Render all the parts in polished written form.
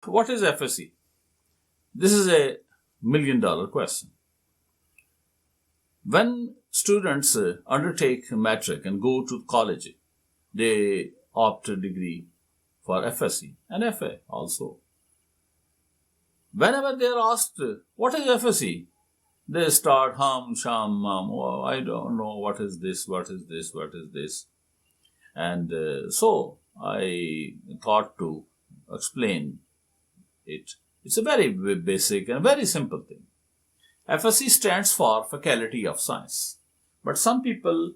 What is FSC? This is a $1,000,000 question. When students undertake matric and go to college, they opt a degree for FSC and FA also. Whenever they are asked, what is FSC? They start sham, oh, I don't know what is this. And so I thought to explain it. It's a very basic and very simple thing. FSC stands for Faculty of Science. But some people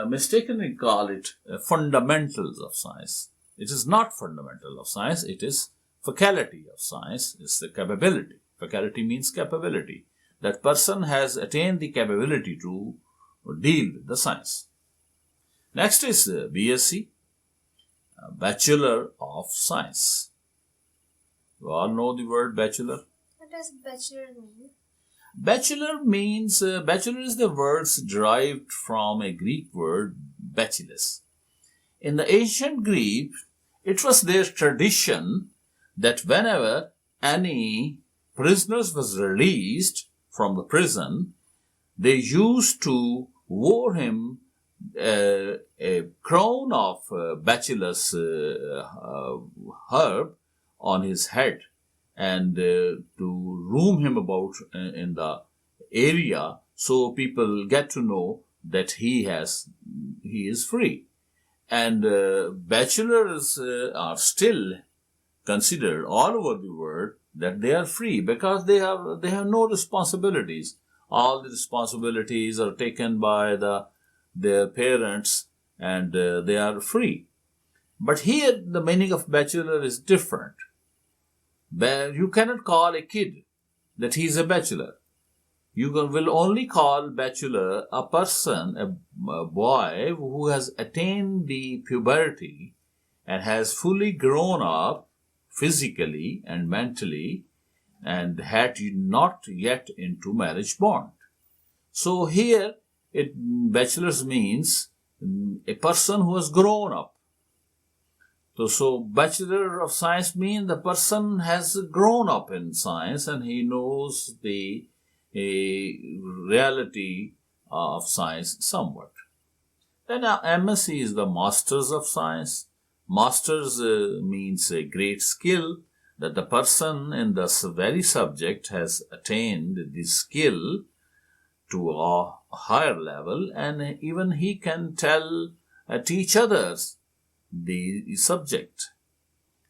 mistakenly call it fundamentals of science. It is not fundamental of science, it is faculty of science, it's the capability. Faculty means capability. That person has attained the capability to deal with the science. Next is BSc, Bachelor of Science. You all know the word bachelor? What does bachelor mean? Bachelor is the words derived from a Greek word bacillus. In the ancient Greek, it was their tradition that whenever any prisoners was released from the prison, they used to wear him a crown of bacillus herb on his head, and to roam him about in the area so people get to know that he is free. And bachelors are still considered all over the world that they are free because they have no responsibilities. All the responsibilities are taken by their parents, and they are free. But here the meaning of bachelor is different. You cannot call a kid that he is a bachelor. You will only call bachelor a person, a boy who has attained the puberty and has fully grown up physically and mentally and had not yet into marriage bond. So here, bachelors means a person who has grown up. So Bachelor of Science means the person has grown up in science and he knows the reality of science somewhat. Then MSc is the Masters of Science. Masters means a great skill, that the person in this very subject has attained the skill to a higher level, and even he can teach others the subject.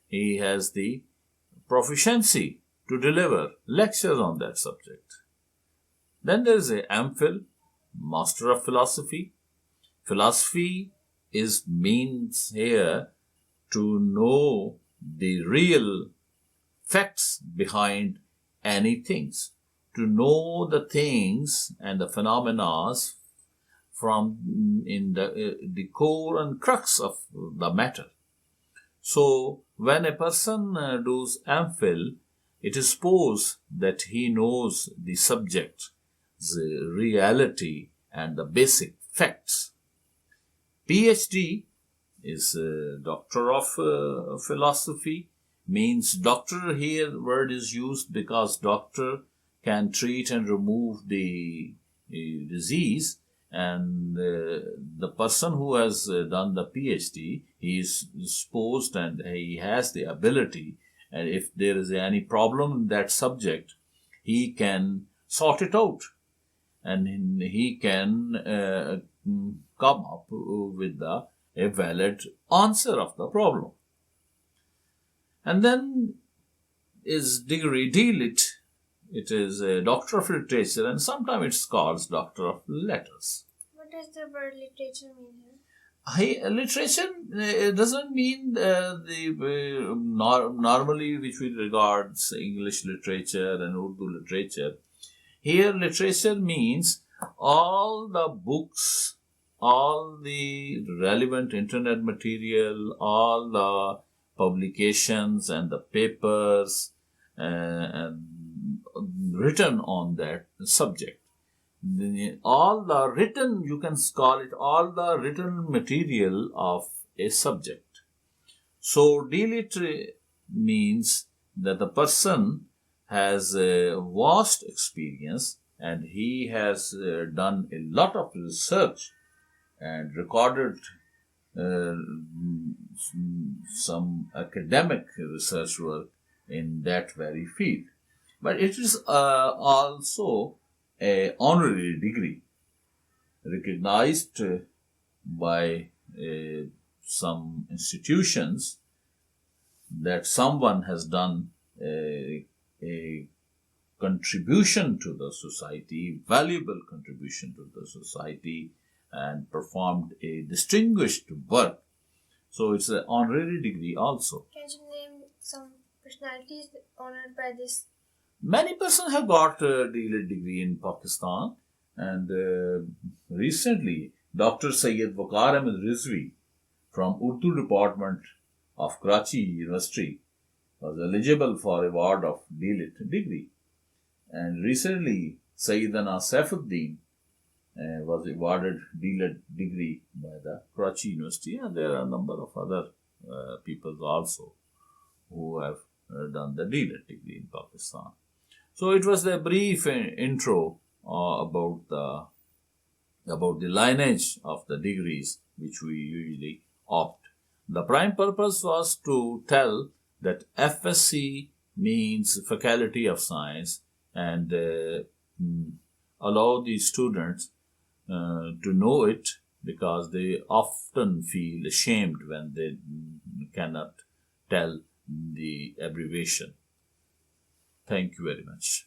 He has the proficiency to deliver lectures on that subject. Then there is a MPhil, Master of Philosophy. Philosophy means here to know the real facts behind any things, to know the things and the phenomena from in the core and crux of the matter. So when a person does MPhil, it is supposed that he knows the subject, the reality and the basic facts. PhD is Doctor of Philosophy, means doctor here word is used because doctor can treat and remove the disease, and the person who has done the PhD, he is supposed and he has the ability, and if there is any problem in that subject, he can sort it out and he can come up with a valid answer of the problem. And then is degree DLit. It is a Doctor of Literature, and sometimes it's called Doctor of Letters. What does the word literature mean here? Literature doesn't mean normally which we regard English literature and Urdu literature. Here literature means all the books, all the relevant internet material, all the publications and the papers and written on that subject. All the written, you can call it all the written material of a subject. So DLit means that the person has a vast experience and he has done a lot of research and recorded uh, some academic research work in that very field. But it is also a honorary degree recognized by some institutions that someone has done a contribution to the society, valuable contribution to the society, and performed a distinguished work. So it's an honorary degree also. Can you name some personalities honored by this? Many persons have got a DLED degree in Pakistan, and recently Dr. Sayyid Waqar Ahmed Rizvi from Urdu department of Karachi University was eligible for award of DLED degree. And recently Sayyidina Saifuddin was awarded DLED degree by the Karachi University, and there are a number of other people also who have done the DLED degree in Pakistan. So it was a brief intro about the lineage of the degrees which we usually opt. The prime purpose was to tell that FS.c means Faculty of Science, and allow the students to know it, because they often feel ashamed when they cannot tell the abbreviation. Thank you very much.